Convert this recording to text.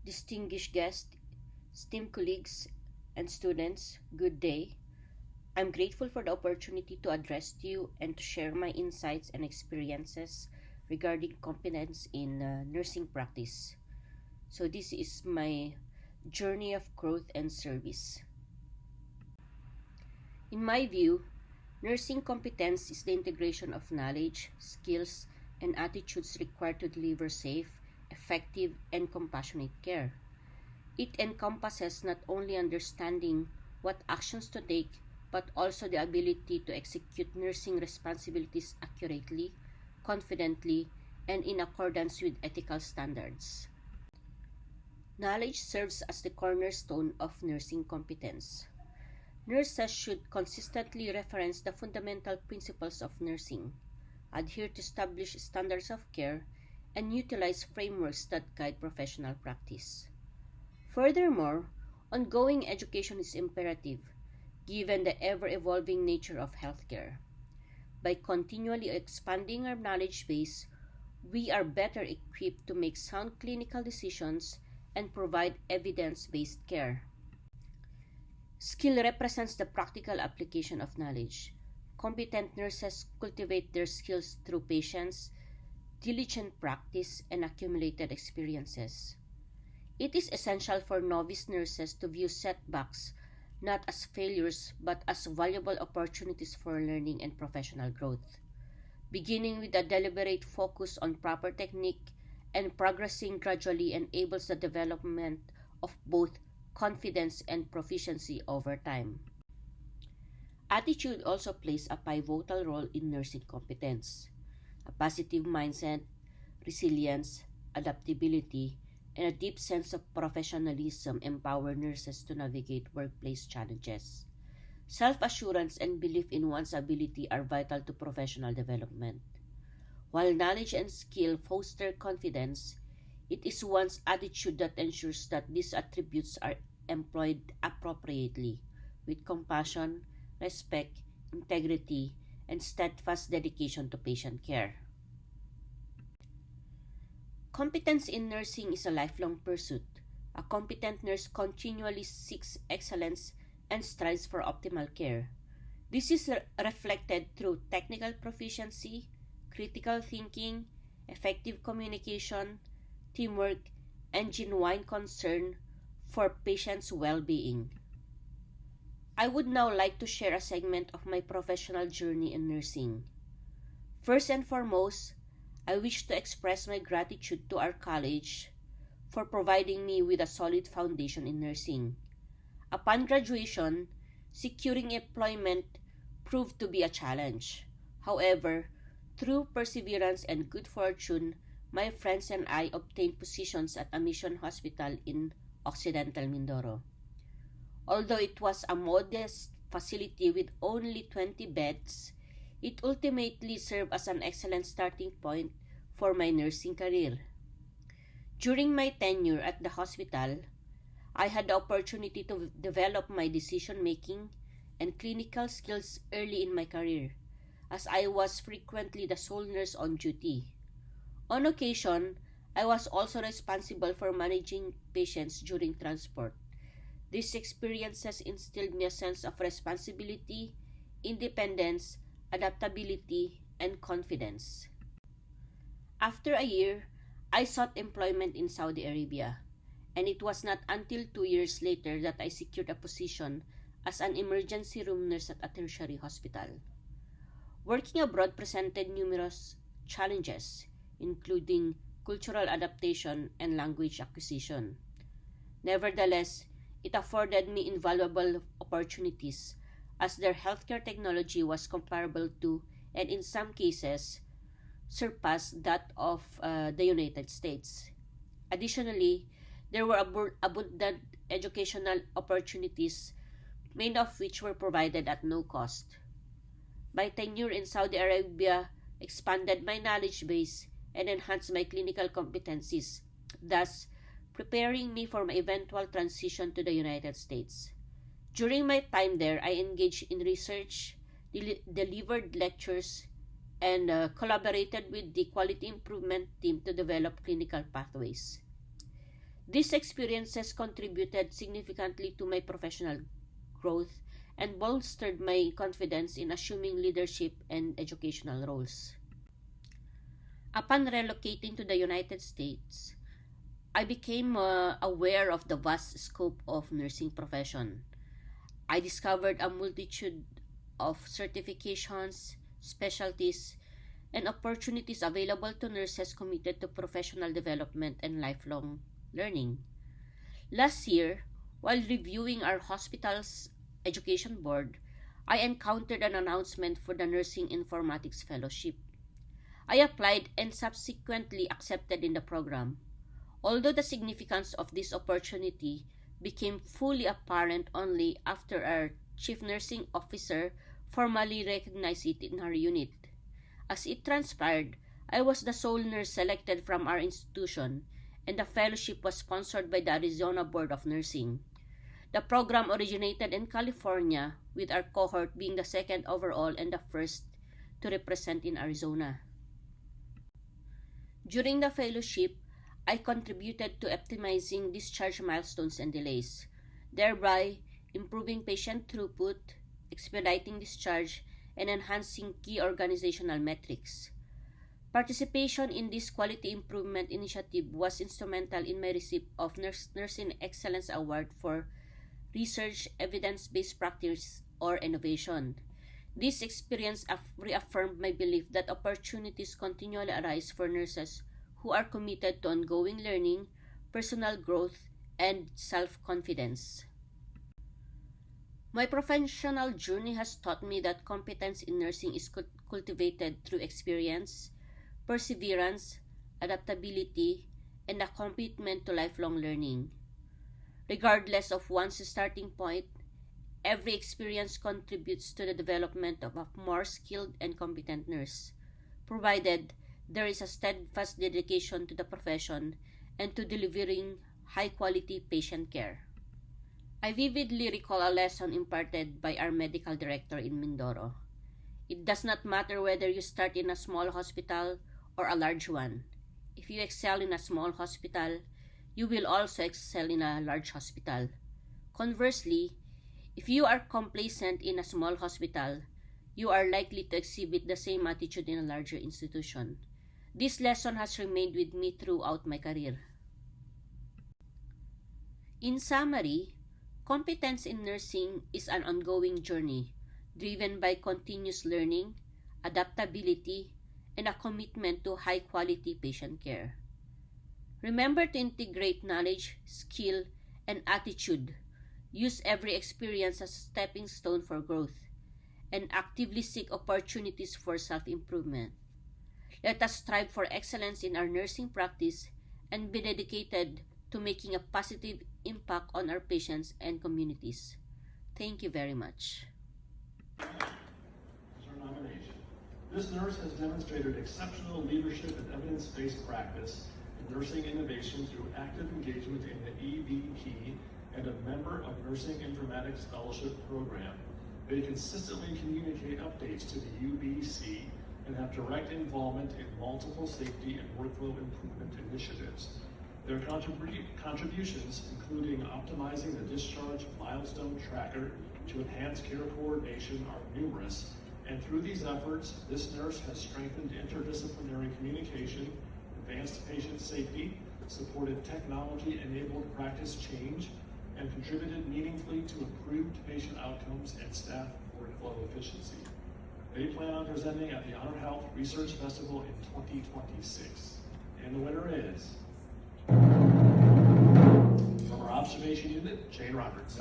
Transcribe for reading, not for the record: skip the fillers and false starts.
distinguished guests, esteemed colleagues, and students, good day. I'm grateful for the opportunity to address you and to share my insights and experiences regarding competence in nursing practice. So, this is my journey of growth and service. In my view, nursing competence is the integration of knowledge, skills, and attitudes required to deliver safe, effective, and compassionate care. It encompasses not only understanding what actions to take, but also the ability to execute nursing responsibilities accurately, confidently, and in accordance with ethical standards. Knowledge serves as the cornerstone of nursing competence. Nurses should consistently reference the fundamental principles of nursing, adhere to established standards of care, and utilize frameworks that guide professional practice. Furthermore, ongoing education is imperative, given the ever-evolving nature of healthcare. By continually expanding our knowledge base, we are better equipped to make sound clinical decisions and provide evidence-based care. Skill represents the practical application of knowledge. Competent nurses cultivate their skills through patience, diligent practice, and accumulated experiences. It is essential for novice nurses to view setbacks not as failures but as valuable opportunities for learning and professional growth. Beginning with a deliberate focus on proper technique and progressing gradually enables the development of both confidence and proficiency over time. Attitude also plays a pivotal role in nursing competence. A positive mindset, resilience, adaptability, and a deep sense of professionalism empower nurses to navigate workplace challenges. Self-assurance and belief in one's ability are vital to professional development. While knowledge and skill foster confidence, it is one's attitude that ensures that these attributes are employed appropriately, with compassion, respect, integrity, and steadfast dedication to patient care. Competence in nursing is a lifelong pursuit. A competent nurse continually seeks excellence and strives for optimal care. This is reflected through technical proficiency, critical thinking, effective communication, teamwork, and genuine concern for patients' well-being. I would now like to share a segment of my professional journey in nursing. First and foremost, I wish to express my gratitude to our college for providing me with a solid foundation in nursing. Upon graduation, securing employment proved to be a challenge. However, through perseverance and good fortune, my friends and I obtained positions at a mission hospital in Occidental Mindoro. Although it was a modest facility with only 20 beds, it ultimately served as an excellent starting point for my nursing career. During my tenure at the hospital, I had the opportunity to develop my decision-making and clinical skills early in my career, as I was frequently the sole nurse on duty. On occasion, I was also responsible for managing patients during transport. These experiences instilled me a sense of responsibility, independence, adaptability, and confidence. After a year, I sought employment in Saudi Arabia, and it was not until 2 years later that I secured a position as an emergency room nurse at a tertiary hospital. Working abroad presented numerous challenges, including cultural adaptation and language acquisition. Nevertheless, it afforded me invaluable opportunities as their healthcare technology was comparable to, and in some cases, surpassed that of the United States. Additionally, there were abundant educational opportunities, many of which were provided at no cost. My tenure in Saudi Arabia expanded my knowledge base and enhanced my clinical competencies, thus preparing me for my eventual transition to the United States. During my time there, I engaged in research, delivered lectures, and collaborated with the quality improvement team to develop clinical pathways. These experiences contributed significantly to my professional growth and bolstered my confidence in assuming leadership and educational roles. Upon relocating to the United States, I became aware of the vast scope of nursing profession. I discovered a multitude of certifications, specialties, and opportunities available to nurses committed to professional development and lifelong learning. Last year, while reviewing our hospital's education board, I encountered an announcement for the Nursing Informatics Fellowship. I applied and subsequently accepted in the program. Although the significance of this opportunity became fully apparent only after our Chief Nursing Officer formally recognized it in her unit. As it transpired, I was the sole nurse selected from our institution, and the fellowship was sponsored by the Arizona Board of Nursing. The program originated in California, with our cohort being the second overall and the first to represent in Arizona. During the fellowship, I contributed to optimizing discharge milestones and delays, thereby improving patient throughput, expediting discharge, and enhancing key organizational metrics. Participation in this quality improvement initiative was instrumental in my receipt of Nursing Excellence Award for Research, Evidence-Based Practice, or Innovation. This experience reaffirmed my belief that opportunities continually arise for nurses who are committed to ongoing learning, personal growth, and self-confidence. My professional journey has taught me that competence in nursing is cultivated through experience, perseverance, adaptability, and a commitment to lifelong learning. Regardless of one's starting point, every experience contributes to the development of a more skilled and competent nurse, provided there is a steadfast dedication to the profession and to delivering high-quality patient care. I vividly recall a lesson imparted by our medical director in Mindoro. It does not matter whether you start in a small hospital or a large one. If you excel in a small hospital, you will also excel in a large hospital. Conversely, if you are complacent in a small hospital, you are likely to exhibit the same attitude in a larger institution. This lesson has remained with me throughout my career. In summary, competence in nursing is an ongoing journey driven by continuous learning, adaptability, and a commitment to high-quality patient care. Remember to integrate knowledge, skill, and attitude. Use every experience as a stepping stone for growth, and actively seek opportunities for self-improvement. Let us strive for excellence in our nursing practice and be dedicated to making a positive impact on our patients and communities. Thank you very much. This nurse has demonstrated exceptional leadership and evidence-based practice in nursing innovation through active engagement in the EVP and a member of Nursing Informatics Fellowship Program. They consistently communicate updates to the UBC and have direct involvement in multiple safety and workflow improvement initiatives. Their contributions, including optimizing the discharge milestone tracker to enhance care coordination, are numerous, and through these efforts, this nurse has strengthened interdisciplinary communication, advanced patient safety, supported technology-enabled practice change, and contributed meaningfully to improved patient outcomes and staff workflow efficiency. They plan on presenting at the Honor Health Research Festival in 2026. And the winner is, from our observation unit, Jane Roberts.